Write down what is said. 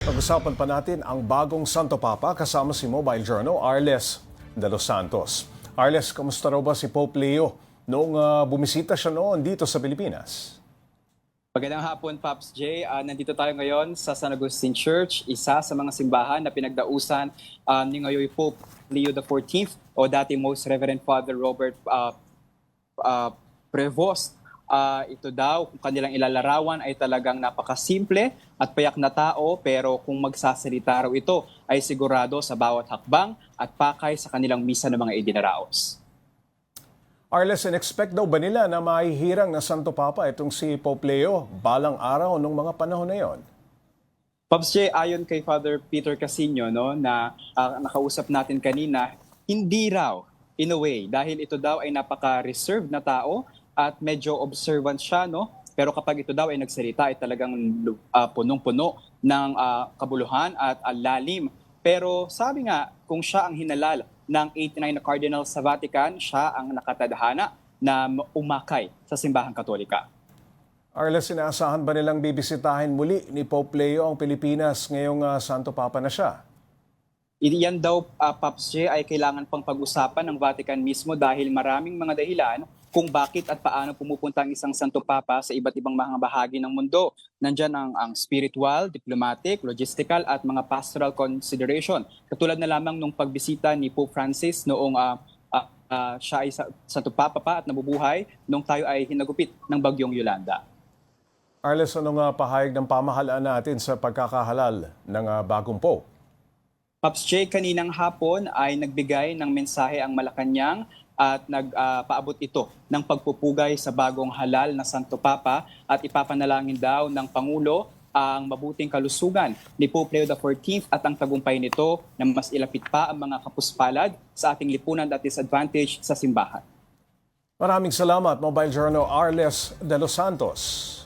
Pag-usapan pa natin ang bagong Santo Papa kasama si Mobile Journal Arles de los Santos. Arles, kamusta raw ba si Pope Leo noong bumisita siya noon dito sa Pilipinas? Magandang hapon, Pops J. Nandito tayo ngayon sa San Agustin Church, isa sa mga simbahan na pinagdausan ni ngayon Pope Leo XIV o dati Most Reverend Father Robert Prevost. Ito daw, kung kanilang ilalarawan ay talagang napakasimple at payak na tao, pero kung magsasalita raw ito ay sigurado sa bawat hakbang at pakay sa kanilang misa ng mga idinaraos. Arles, in-expect daw ba nila na mahihirang na Santo Papa itong si Pope Leo balang araw nung mga panahon na yon? Pops J, ayon kay Father Peter Casino, no, na nakausap natin kanina, hindi raw, in a way, dahil ito daw ay napaka-reserved na tao at medyo observant siya, no? Pero kapag ito daw ay nagsalita ay talagang punong-puno ng kabuluhan at lalim. Pero sabi nga, kung siya ang hinalal ng 89 na cardinal sa Vatican, siya ang nakatadhana na umakay sa simbahang Katolika. Arles, inaasahan ba nilang bibisitahin muli ni Pope Leo ang Pilipinas ngayong Santo Papa na siya? Yan daw, Pops J, ay kailangan pang pag-usapan ng Vatican mismo dahil maraming mga dahilan kung bakit at paano pumupunta ang isang Santo Papa sa iba't ibang mga bahagi ng mundo. Nandyan ang spiritual, diplomatic, logistical at mga pastoral consideration. Katulad na lamang nung pagbisita ni Pope Francis noong siya ay Santo Papa pa at nabubuhay nung tayo ay hinagupit ng bagyong Yolanda. Arles, anong pahayag ng pamahalaan natin sa pagkakahalal ng bagong Pope? Pops J, kaninang hapon ay nagbigay ng mensahe ang Malacanang at nagpaabot ito ng pagpupugay sa bagong halal na Santo Papa at ipapanalangin daw ng Pangulo ang mabuting kalusugan ni Pope Leo XIV at ang tagumpay nito na mas ilapit pa ang mga kapuspalad sa ating lipunan at disadvantage sa simbahan. Maraming salamat, Mobile Journal Arles de los Santos.